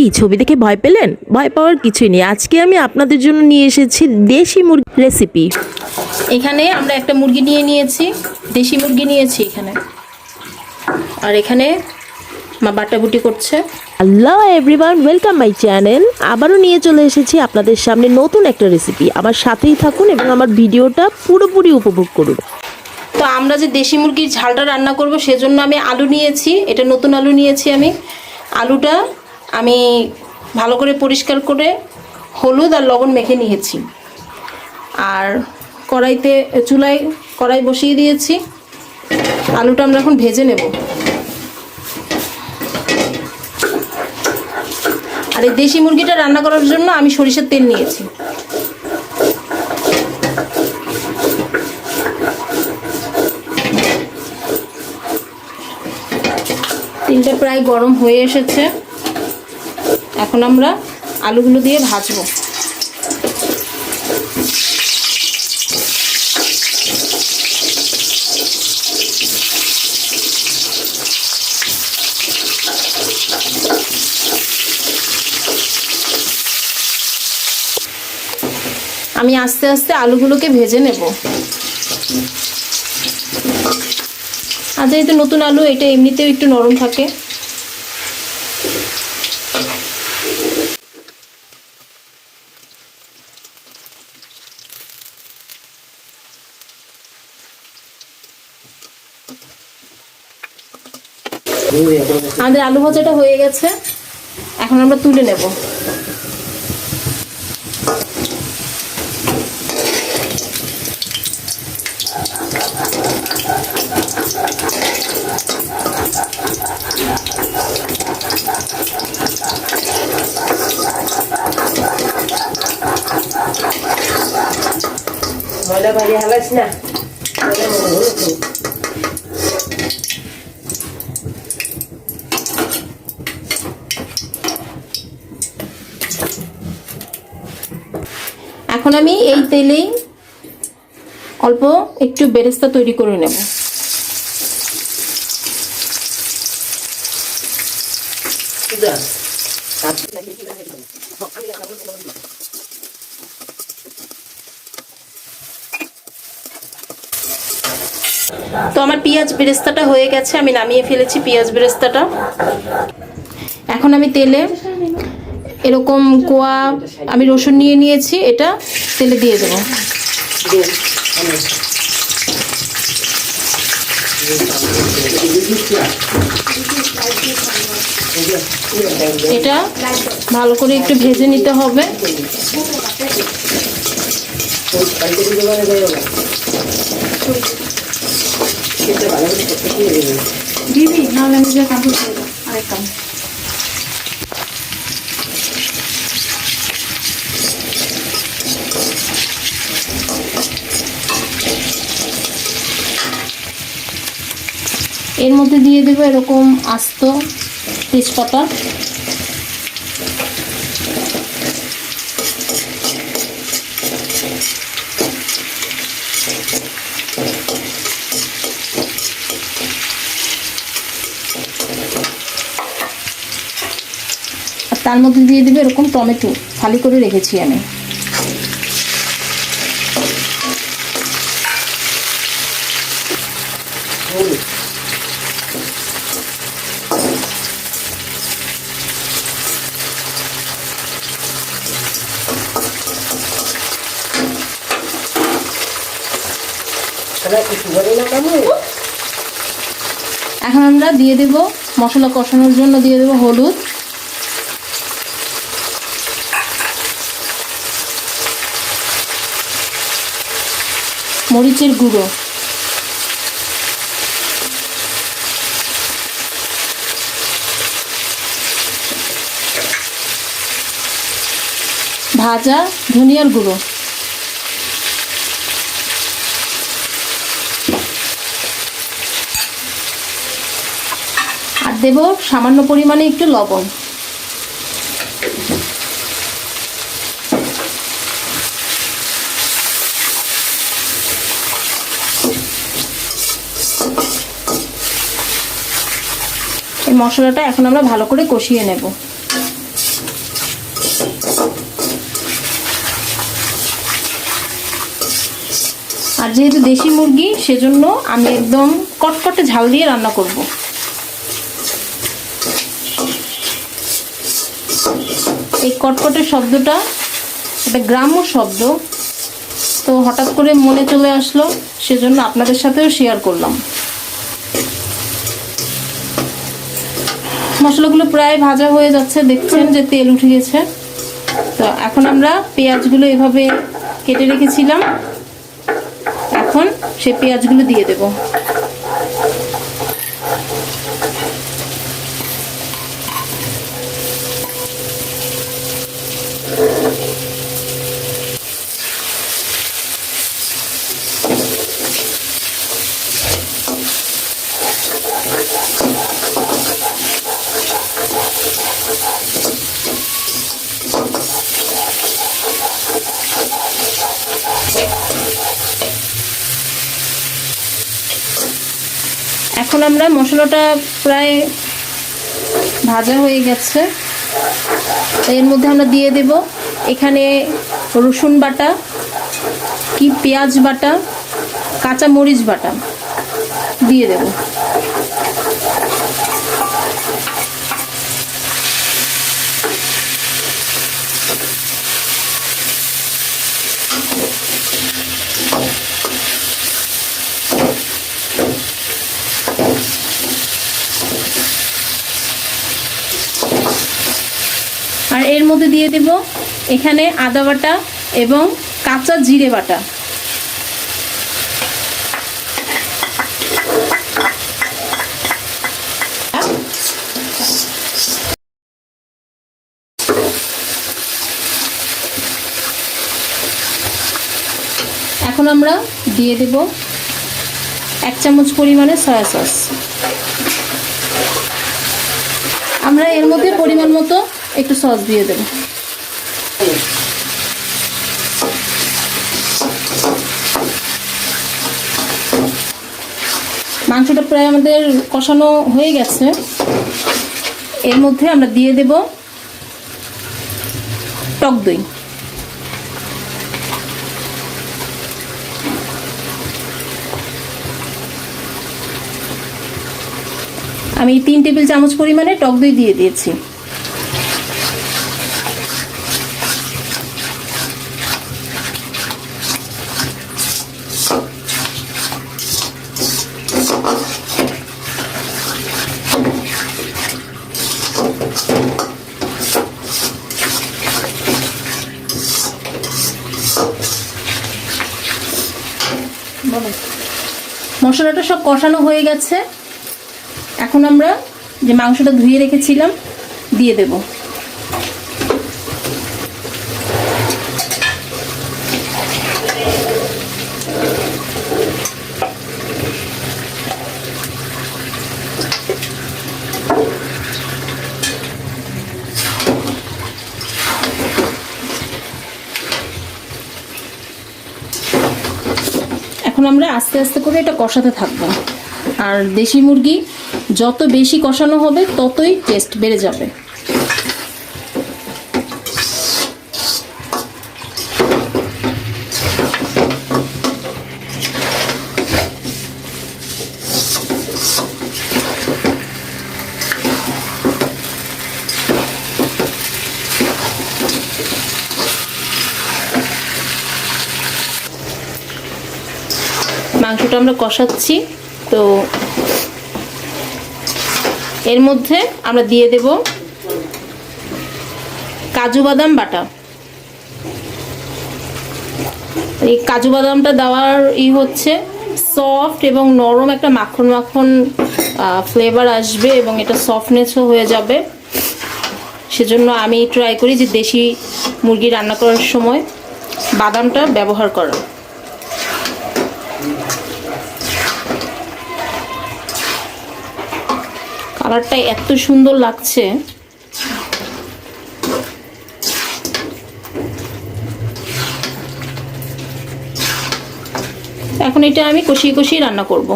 কি ছবি দেখে ভয় পেলেন? ভয় পাওয়ার কিছুই নেই। আজকে আমি আপনাদের জন্য নিয়ে এসেছি দেশি মুরগির রেসিপি। এখানে আমরা একটা মুরগি নিয়ে নিয়েছি, দেশি মুরগি নিয়েছি এখানে। আর এখানে মা বাটাবুটি করছে। Hello everyone, welcome my channel. আবারও নিয়ে চলে এসেছি আপনাদের সামনে নতুন একটা রেসিপি। আমার সাথেই থাকুন এবং আমার ভিডিওটা পুরোপুরি উপভোগ করুন। তো আমরা যে দেশি মুরগির ঝালটা রান্না করব সেজন্য আমি আলু নিয়েছি। এটা নতুন আলু নিয়েছি আমি। আলুটা আমি ভালো করে পরিষ্কার করে হলুদ আর লবণ মেখে নিয়েছি। আর চুলায় কড়াই বসিয়ে দিয়েছি। আলুটা আমরা এখন ভেজে নেব। আর এই দেশি মুরগিটা রান্না করার জন্য আমি সরিষার তেল নিয়েছি। তেলটা প্রায় গরম হয়ে এসেছে। এখন আমরা আলুগুলো দিয়ে ভাজবো। আমি আস্তে আস্তে আলুগুলোকে ভেজে নেব। আর যেহেতু নতুন আলু, এটা এমনিতেও একটু নরম থাকে। আমাদের আলু ভাজাটা হয়ে গেছে, এখন আমরা তুলে নেব। ময়লা বাড়ি হালাস না। এখন আমি এই তেলেই অল্প একটু বেরেস্তা তৈরি করে নেব। তো আমার পেঁয়াজ বেরেস্তাটা হয়ে গেছে, আমি নামিয়ে ফেলেছি পেঁয়াজ বেরেস্তাটা। এখন আমি তেলে এরকম কোয়া আমি রসুন নিয়ে নিয়েছি, এটা তেলে দিয়ে দেব। এটা ভালো করে একটু ভেজে নিতে হবে। দিবি নাহলে আমি যে কাপড় আরেক কাম। এর মধ্যে দিয়ে দেবো এরকম আস্ত তেজপাতা। আর তার মধ্যে দিয়ে দেবো এরকম টমেটো ফালি করে রেখেছি আমি। এখন আমরা দিয়ে দেব মশলা কষানোর জন্য দিয়ে দেব হলুদ, মরিচের গুঁড়ো, ভাজা ধনিয়ার গুঁড়ো, আর দেব সামান্য পরিমাণে একটু লবণ। এই মশলাটা এখন আমরা ভালো করে কষিয়ে নেব। আর যেহেতু দেশি মুরগি সেজন্য আমি একদম কটকটে ঝাল দিয়ে রান্না করব। এই কটকটে শব্দটা একটা গ্রাম্য শব্দ, তো হঠাৎ করে মনে চলে আসলো, সেজন্য আপনাদের সাথেও শেয়ার করলাম। মশলাগুলো প্রায় ভাজা হয়ে যাচ্ছে, দেখছেন যে তেল উঠে গেছে। তো এখন আমরা পেঁয়াজগুলো এভাবে কেটে রেখেছিলাম, এখন সেই পেঁয়াজগুলো দিয়ে দেব। এখন আমরা মশলাটা প্রায় ভাজা হয়ে গেছে, এর মধ্যে আমরা দিয়ে দেব এখানে রসুন বাটা, কি পেঁয়াজ বাটা, কাঁচা মরিচ বাটা দিয়ে দেব। আর এর মধ্যে দিয়ে দেব এখানে আদা বাটা এবং কাঁচা জিরে বাটা। এখন আমরা দিয়ে দেব 1 চামচ পরিমাণে সয়া সস। আমরা এর মধ্যে পরিমাণ মতো একটু সস দিয়ে দেব। মাংসটা প্রায় আমাদের কষানো হয়ে গেছে, এর মধ্যে আমরা দিয়ে দেব টক দই। আমি 3 টেবিল চামচ পরিমাণে টক দই দিয়ে দিয়েছি। মশলাটা সব কষানো হয়ে গেছে, এখন আমরা যে মাংসটা ধুয়ে রেখেছিলাম দিয়ে দেব। এখন আমরা আস্তে আস্তে করে এটা কষাতে থাকবো। আর দেশি মুরগি যত বেশি কষানো হবে ততই টেস্ট বেড়ে যাবে। মাংসটা আমরা কষাচ্ছি, তো এর মধ্যে আমরা দিয়ে দেব কাজু বাদাম বাটা। এই কাজু বাদামটা দেওয়ার হচ্ছে সফট এবং নরম একটা মাখন মাখন ফ্লেভার আসবে এবং এটা সফটনেসও হয়ে যাবে। সেজন্য আমি ট্রাই করি যে দেশি মুরগি রান্না করার সময় বাদামটা ব্যবহার করা। কালারটা এত সুন্দর লাগছে। এখন এটা আমি কষিয়ে কষিয়ে রান্না করব।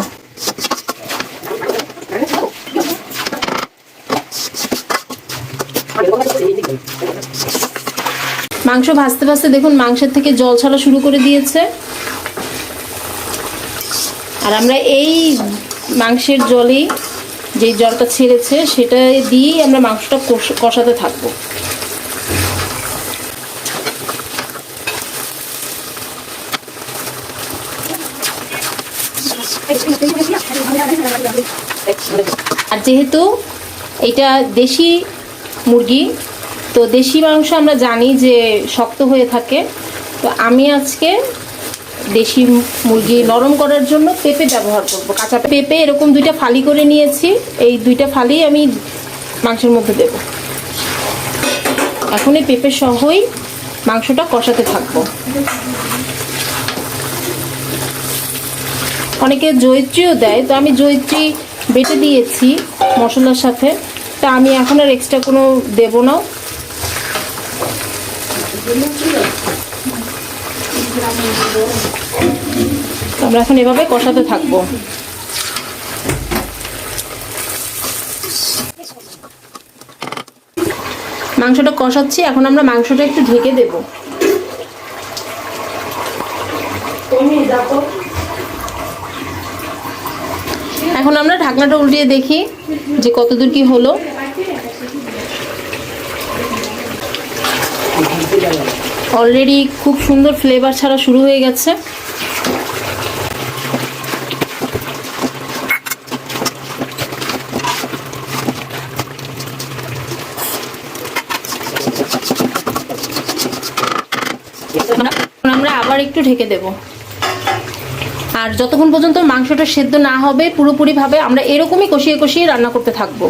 মাংস ভাজতে ভাজতে দেখুন মাংসের থেকে জল ছাড়া শুরু করে দিয়েছে। আর আমরা এই মাংসের জলেই যে জলটা ছেড়েছে সেটা দিয়েই আমরা মাংসটা কষাতে থাকবো। আর যেহেতু এটা দেশি মুরগি, তো দেশি মাংস আমরা জানি যে শক্ত হয়ে থাকে, তো আমি আজকে দেশি মুরগি নরম করার জন্য পেঁপে ব্যবহার করব। কাঁচা পেঁপে এরকম 2টা ফালি করে নিয়েছি, এই 2টা ফালি আমি মাংসের মধ্যে দেব। এখন এই পেঁপে সহই মাংসটা কষাতে থাকবো। অনেকে জয়িত্রীও দেয়, তো আমি জয়িত্রী বেটে দিয়েছি মশলার সাথে, তা আমি এখন আর এক্সট্রা কোনো দেব না। আমরা এখন এভাবে কষাতে থাকবো। মাংসটা কষাচ্ছি, এখন আমরা মাংসটা একটু ঢেকে দেব। এখন আমরা ঢাকনাটা উল্টিয়ে দেখি যে কতদূর কি হলো। অলরেডি খুব সুন্দর ফ্লেভার ছাড়া শুরু হয়ে গেছে। আমরা আবার একটু ঢেকে দেব। আর যতক্ষণ পর্যন্ত মাংসটা সেদ্ধ না হবে পুরোপুরিভাবে আমরা এরকমই কষিয়ে কষিয়ে রান্না করতে থাকবো।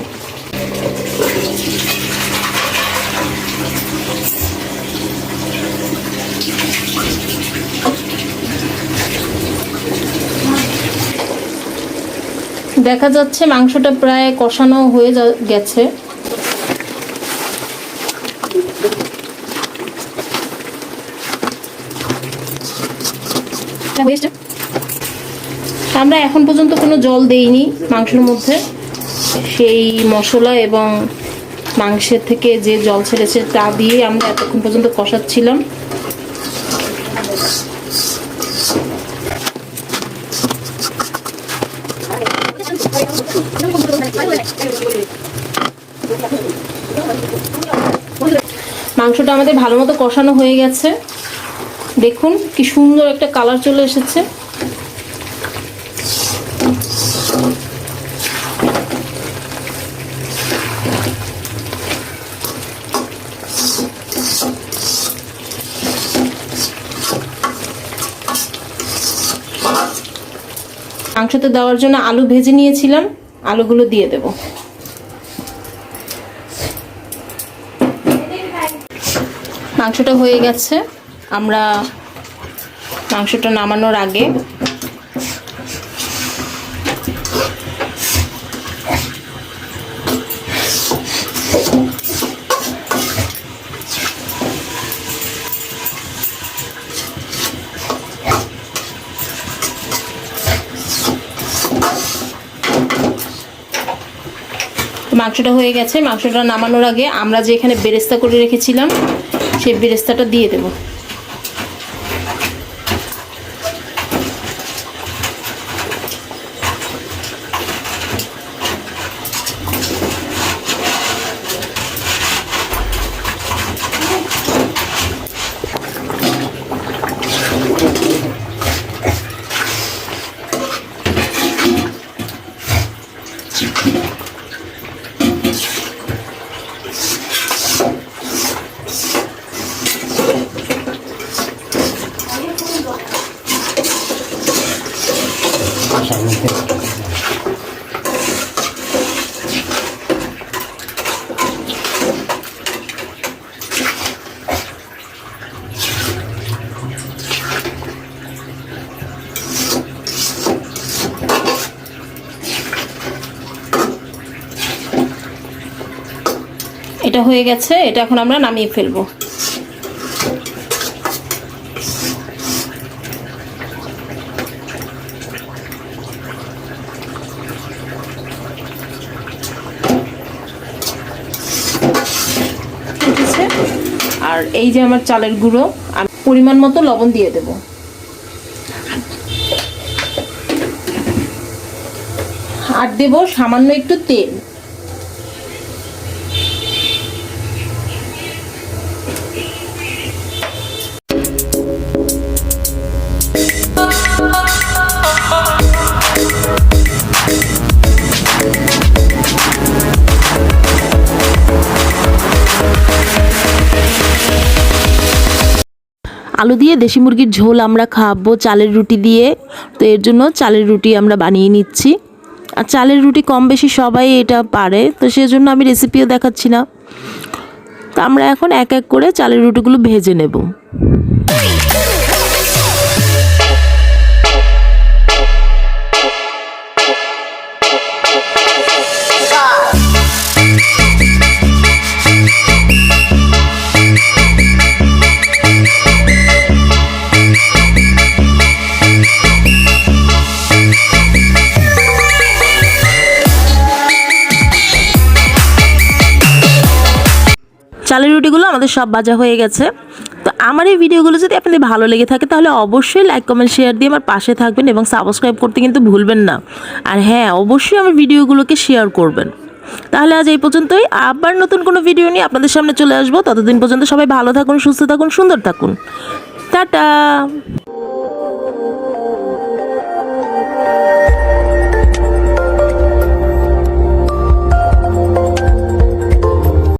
দেখা যাচ্ছে মাংসটা প্রায় কষানো হয়ে গেছে। আমরা এখন পর্যন্ত কোনো জল দেইনি মাংসের মধ্যে, সেই মশলা এবং মাংসের থেকে যে জল ছেড়েছে তা দিয়ে আমরা এতক্ষণ পর্যন্ত কষাচ্ছিলাম। মাংসটা আমাদের ভালো মতো কষানো হয়ে গেছে, দেখুন কি সুন্দর একটা কালার চলে এসেছে। মাংসতে দেওয়ার জন্য আলু ভেজে নিয়েছিলাম, আলুগুলো দিয়ে দেব। মাংসটা হয়ে গেছে। আমরা মাংসটা নামানোর আগে মাংসটা হয়ে গেছে। মাংসটা নামানোর আগে আমরা যে এখানে বেরেস্তা করে রেখেছিলাম সেই বেরেস্তাটা দিয়ে দেব। এটা হয়ে গেছে, এটা এখন আমরা নামিয়ে ফেলবো। আর এই যে আমার চালের গুঁড়ো, আমি পরিমাণ মতো লবণ দিয়ে দেব। আর দেব সামান্য একটু তেল। আলু দিয়ে দেশি মুরগির ঝোল আমরা খাবো চালের রুটি দিয়ে, তো এর জন্য চালের রুটি আমরা বানিয়ে নিচ্ছি। আর চালের রুটি কম বেশি সবাই এটা পারে, তো সেজন্য আমি রেসিপিও দেখাচ্ছি না। তো আমরা এখন এক এক করে চালের রুটিগুলো ভেজে নেব। চালের রুটিগুলো আমাদের সব ভাজা হয়ে গেছে। তো আমার এই ভিডিওগুলো যদি আপনাদের ভালো লেগে থাকে তাহলে অবশ্যই লাইক কমেন্ট শেয়ার দিয়ে আমার পাশে থাকবেন এবং সাবস্ক্রাইব করতে কিন্তু ভুলবেন না। আর হ্যাঁ, অবশ্যই আমার ভিডিওগুলোকে শেয়ার করবেন। তাহলে আজ এই পর্যন্তই, আবার নতুন কোনো ভিডিও নিয়ে আপনাদের সামনে চলে আসবো। ততদিন পর্যন্ত সবাই ভালো থাকুন, সুস্থ থাকুন, সুন্দর থাকুন। টাটা।